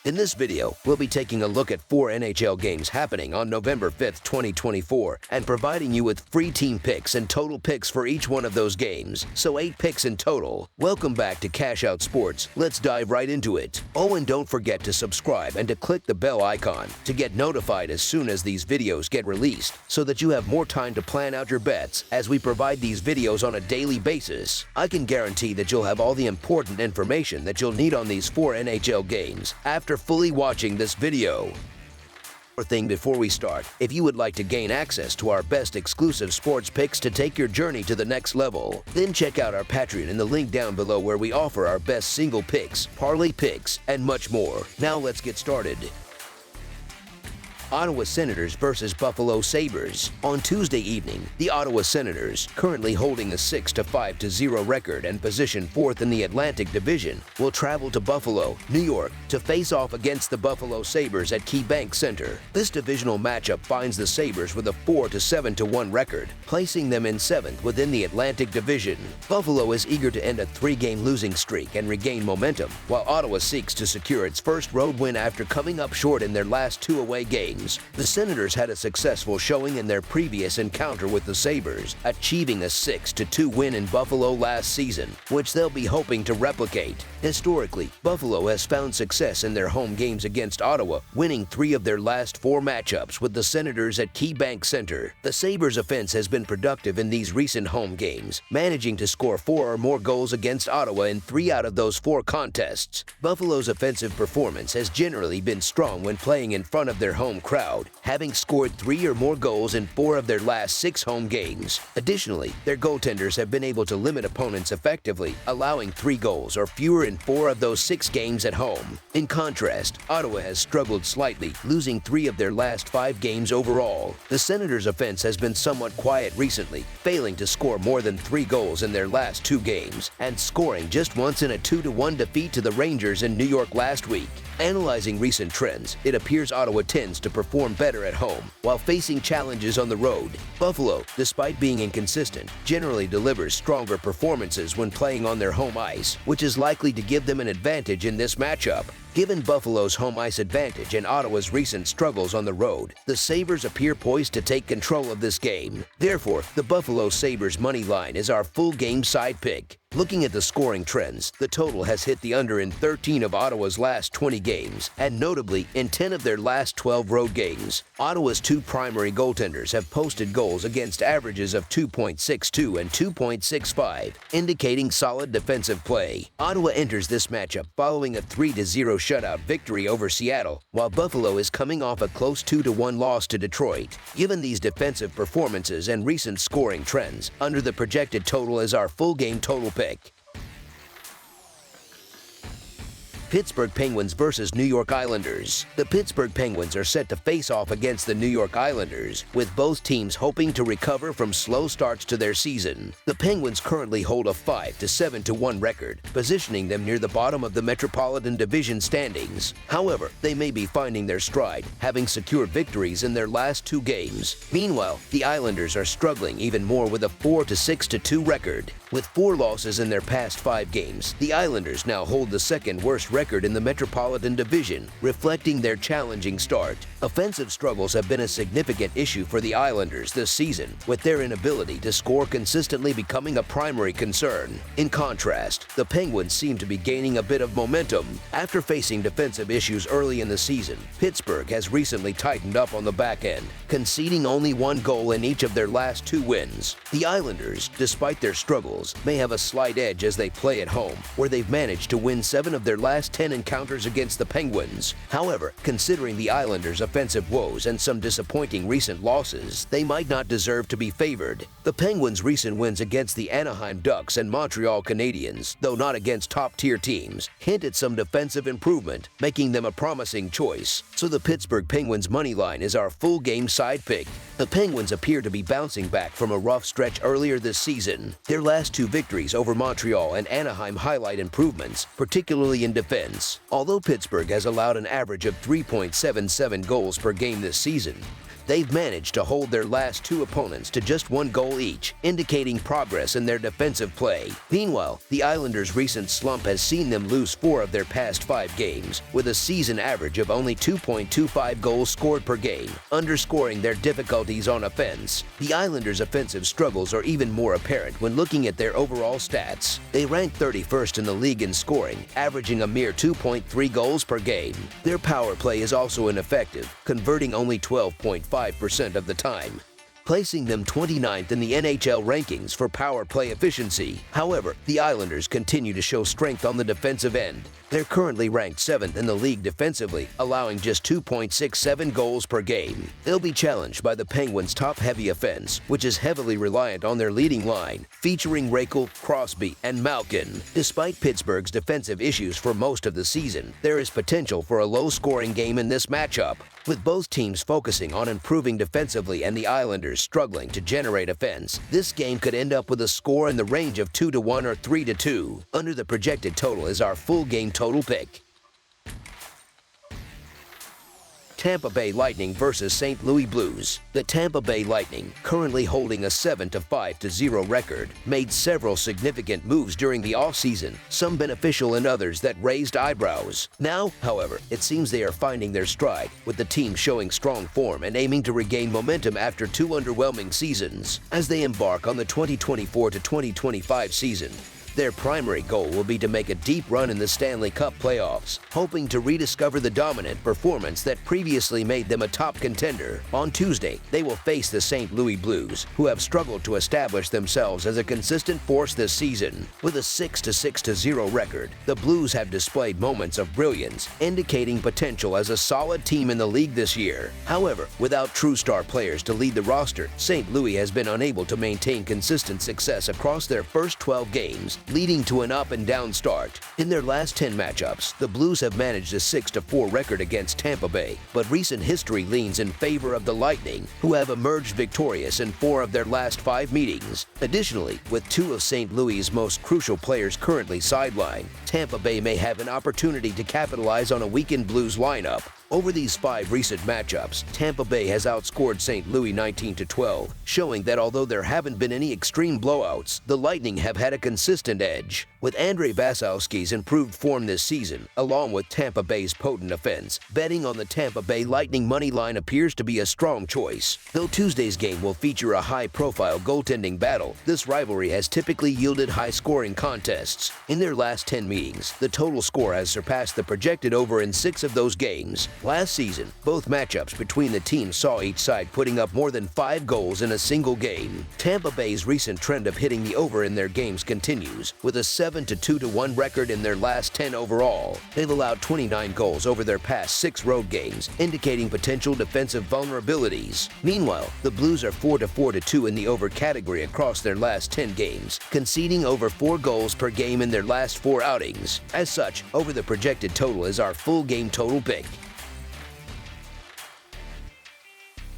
In this video, we'll be taking a look at 4 NHL games happening on November 5th, 2024, and providing you with free team picks and total picks for each one of those games, so 8 picks in total. Welcome back to Cash Out Sports. Let's dive right into it. Oh, and don't forget to subscribe and to click the bell icon to get notified as soon as these videos get released, so that you have more time to plan out your bets as we provide these videos on a daily basis. I can guarantee that you'll have all the important information that you'll need on these 4 NHL games after fully watching this video. One more thing before we start, if you would like to gain access to our best exclusive sports picks to take your journey to the next level, then check out our Patreon in the link down below where we offer our best single picks, parlay picks, and much more. Now let's get started. Ottawa Senators versus Buffalo Sabres. On Tuesday evening, the Ottawa Senators, currently holding a 6-5-0 record and positioned 4th in the Atlantic Division, will travel to Buffalo, New York, to face off against the Buffalo Sabres at KeyBank Center. This divisional matchup finds the Sabres with a 4-7-1 record, placing them in 7th within the Atlantic Division. Buffalo is eager to end a 3-game losing streak and regain momentum, while Ottawa seeks to secure its first road win after coming up short in their last 2 away games. The Senators had a successful showing in their previous encounter with the Sabres, achieving a 6-2 win in Buffalo last season, which they'll be hoping to replicate. Historically, Buffalo has found success in their home games against Ottawa, winning 3 of their last 4 matchups with the Senators at KeyBank Center. The Sabres' offense has been productive in these recent home games, managing to score 4 or more goals against Ottawa in 3 out of those 4 contests. Buffalo's offensive performance has generally been strong when playing in front of their home crowd, having scored 3 or more goals in 4 of their last 6 home games. Additionally, their goaltenders have been able to limit opponents effectively, allowing 3 goals or fewer in 4 of those 6 games at home. In contrast, Ottawa has struggled slightly, losing 3 of their last 5 games overall. The Senators' offense has been somewhat quiet recently, failing to score more than 3 goals in their last 2 games, and scoring just once in a 2-1 defeat to the Rangers in New York last week. Analyzing recent trends, it appears Ottawa tends to perform better at home, while facing challenges on the road. Buffalo, despite being inconsistent, generally delivers stronger performances when playing on their home ice, which is likely to give them an advantage in this matchup. Given Buffalo's home ice advantage and Ottawa's recent struggles on the road, the Sabres appear poised to take control of this game. Therefore, the Buffalo Sabres money line is our full game side pick. Looking at the scoring trends, the total has hit the under in 13 of Ottawa's last 20 games, and notably in 10 of their last 12 road games. Ottawa's 2 primary goaltenders have posted goals against averages of 2.62 and 2.65, indicating solid defensive play. Ottawa enters this matchup following a 3-0 shutout victory over Seattle, while Buffalo is coming off a close 2-1 loss to Detroit. Given these defensive performances and recent scoring trends, under the projected total is our full game total pick. Pittsburgh Penguins versus New York Islanders. The Pittsburgh Penguins are set to face off against the New York Islanders, with both teams hoping to recover from slow starts to their season. The Penguins currently hold a 5-7-1 record, positioning them near the bottom of the Metropolitan Division standings. However, they may be finding their stride, having secured victories in their last 2 games. Meanwhile, the Islanders are struggling even more with a 4-6-2 record. With 4 losses in their past 5 games, the Islanders now hold the second worst record in the Metropolitan Division, reflecting their challenging start. Offensive struggles have been a significant issue for the Islanders this season, with their inability to score consistently becoming a primary concern. In contrast, the Penguins seem to be gaining a bit of momentum. After facing defensive issues early in the season, Pittsburgh has recently tightened up on the back end, conceding only 1 goal in each of their last 2 wins. The Islanders, despite their struggles, may have a slight edge as they play at home, where they've managed to win 7 of their last 10 encounters against the Penguins. However, considering the Islanders' offensive woes and some disappointing recent losses, they might not deserve to be favored. The Penguins' recent wins against the Anaheim Ducks and Montreal Canadiens, though not against top-tier teams, hint at some defensive improvement, making them a promising choice. So the Pittsburgh Penguins money line is our full game side pick. The Penguins appear to be bouncing back from a rough stretch earlier this season. Their last 2 victories over Montreal and Anaheim highlight improvements, particularly in defense. Although Pittsburgh has allowed an average of 3.77 goals per game this season, They've managed to hold their last two opponents to just one goal each, indicating progress in their defensive play. Meanwhile, the Islanders' recent slump has seen them lose 4 of their past 5 games, with a season average of only 2.25 goals scored per game, underscoring their difficulties on offense. The Islanders' offensive struggles are even more apparent when looking at their overall stats. They rank 31st in the league in scoring, averaging a mere 2.3 goals per game. Their power play is also ineffective, converting only 12.5% of the time, placing them 29th in the NHL rankings for power play efficiency. However, the Islanders continue to show strength on the defensive end. They're currently ranked 7th in the league defensively, allowing just 2.67 goals per game. They'll be challenged by the Penguins' top-heavy offense, which is heavily reliant on their leading line, featuring Reichel, Crosby, and Malkin. Despite Pittsburgh's defensive issues for most of the season, there is potential for a low-scoring game in this matchup. With both teams focusing on improving defensively and the Islanders struggling to generate offense, this game could end up with a score in the range of 2-1 or 3-2. Under the projected total is our full game total pick. Tampa Bay Lightning versus St. Louis Blues. The Tampa Bay Lightning, currently holding a 7-5-0 record, made several significant moves during the offseason, some beneficial and others that raised eyebrows. Now, however, it seems they are finding their stride, with the team showing strong form and aiming to regain momentum after 2 underwhelming seasons. As they embark on the 2024-2025 season, their primary goal will be to make a deep run in the Stanley Cup playoffs, hoping to rediscover the dominant performance that previously made them a top contender. On Tuesday, they will face the St. Louis Blues, who have struggled to establish themselves as a consistent force this season. With a 6-6-0 record, the Blues have displayed moments of brilliance, indicating potential as a solid team in the league this year. However, without true star players to lead the roster, St. Louis has been unable to maintain consistent success across their first 12 games, leading to an up-and-down start. In their last 10 matchups, the Blues have managed a 6-4 record against Tampa Bay, but recent history leans in favor of the Lightning, who have emerged victorious in 4 of their last 5 meetings. Additionally, with 2 of St. Louis' most crucial players currently sidelined, Tampa Bay may have an opportunity to capitalize on a weakened Blues lineup. Over these 5 recent matchups, Tampa Bay has outscored St. Louis 19-12, showing that although there haven't been any extreme blowouts, the Lightning have had a consistent edge. With Andrei Vasilevskiy's improved form this season, along with Tampa Bay's potent offense, betting on the Tampa Bay Lightning money line appears to be a strong choice. Though Tuesday's game will feature a high-profile goaltending battle, this rivalry has typically yielded high-scoring contests. In their last 10 meetings, the total score has surpassed the projected over in 6 of those games. Last season, both matchups between the teams saw each side putting up more than 5 goals in a single game. Tampa Bay's recent trend of hitting the over in their games continues, with a 7-2-1 record in their last 10 overall. They've allowed 29 goals over their past 6 road games, indicating potential defensive vulnerabilities. Meanwhile, the Blues are 4-2 in the over category across their last 10 games, conceding over 4 goals per game in their last 4 outings. As such, over the projected total is our full game total pick.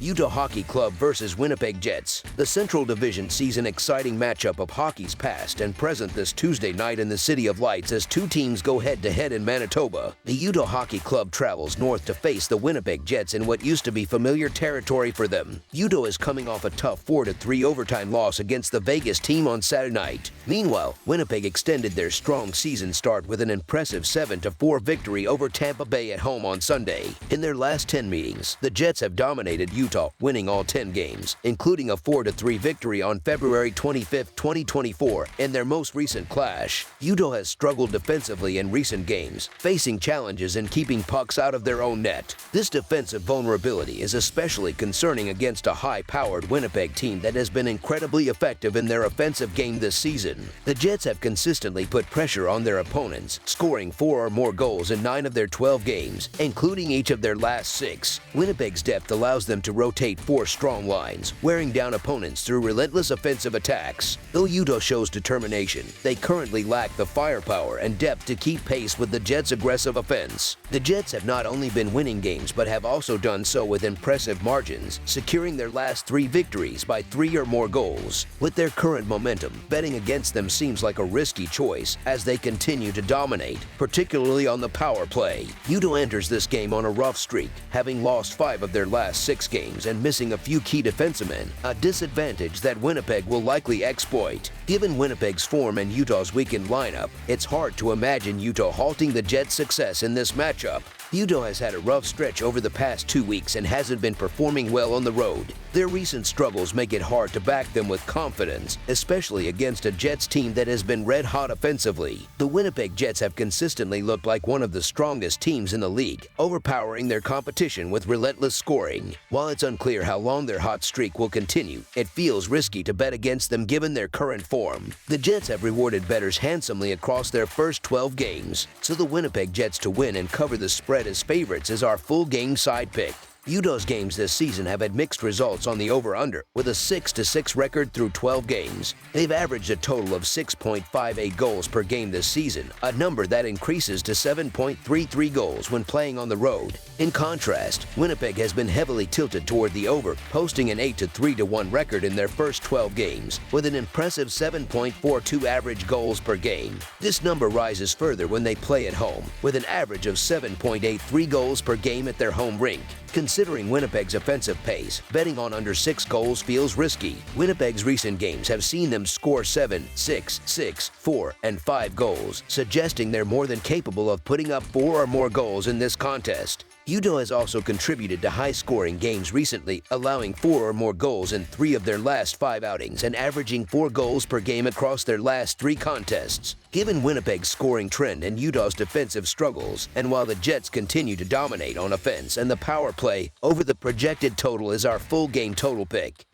Utah Hockey Club versus Winnipeg Jets. The Central Division sees an exciting matchup of hockey's past and present this Tuesday night in the City of Lights as 2 teams go head-to-head in Manitoba. The Utah Hockey Club travels north to face the Winnipeg Jets in what used to be familiar territory for them. Utah is coming off a tough 4-3 overtime loss against the Vegas team on Saturday night. Meanwhile, Winnipeg extended their strong season start with an impressive 7-4 victory over Tampa Bay at home on Sunday. In their last 10 meetings, the Jets have dominated Utah, winning all 10 games, including a 4-3 victory on February 25, 2024, in their most recent clash. Utah has struggled defensively in recent games, facing challenges in keeping pucks out of their own net. This defensive vulnerability is especially concerning against a high-powered Winnipeg team that has been incredibly effective in their offensive game this season. The Jets have consistently put pressure on their opponents, scoring 4 or more goals in 9 of their 12 games, including each of their last 6. Winnipeg's depth allows them to rotate 4 strong lines, wearing down opponents through relentless offensive attacks. Though Utah shows determination, they currently lack the firepower and depth to keep pace with the Jets' aggressive offense. The Jets have not only been winning games but have also done so with impressive margins, securing their last 3 victories by 3 or more goals. With their current momentum, betting against them seems like a risky choice as they continue to dominate, particularly on the power play. Utah enters this game on a rough streak, having lost 5 of their last 6 games. games and missing a few key defensemen, a disadvantage that Winnipeg will likely exploit. Given Winnipeg's form and Utah's weakened lineup, it's hard to imagine Utah halting the Jets' success in this matchup. Utah has had a rough stretch over the past 2 weeks and hasn't been performing well on the road. Their recent struggles make it hard to back them with confidence, especially against a Jets team that has been red-hot offensively. The Winnipeg Jets have consistently looked like one of the strongest teams in the league, overpowering their competition with relentless scoring. While it's unclear how long their hot streak will continue, it feels risky to bet against them given their current form. The Jets have rewarded bettors handsomely across their first 12 games, so the Winnipeg Jets to win and cover the spread as favorites is our full game side pick. Utah's games this season have had mixed results on the over-under, with a 6-6 record through 12 games. They've averaged a total of 6.58 goals per game this season, a number that increases to 7.33 goals when playing on the road. In contrast, Winnipeg has been heavily tilted toward the over, posting an 8-3-1 record in their first 12 games, with an impressive 7.42 average goals per game. This number rises further when they play at home, with an average of 7.83 goals per game at their home rink. Considering Winnipeg's offensive pace, betting on under 6 goals feels risky. Winnipeg's recent games have seen them score 7, 6, 6, 4, and 5 goals, suggesting they're more than capable of putting up 4 or more goals in this contest. Utah has also contributed to high-scoring games recently, allowing 4 or more goals in 3 of their last 5 outings and averaging 4 goals per game across their last 3 contests. Given Winnipeg's scoring trend and Utah's defensive struggles, and while the Jets continue to dominate on offense and the power play, over the projected total is our full game total pick.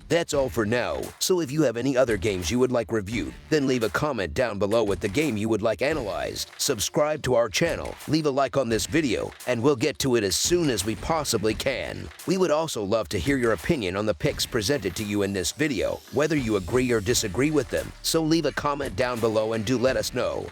That's all for now, so if you have any other games you would like reviewed, then leave a comment down below with the game you would like analyzed. Subscribe to our channel, leave a like on this video, and we'll get to it as soon as we possibly can. We would also love to hear your opinion on the picks presented to you in this video, whether you agree or disagree with them, so leave a comment down below and do let us know.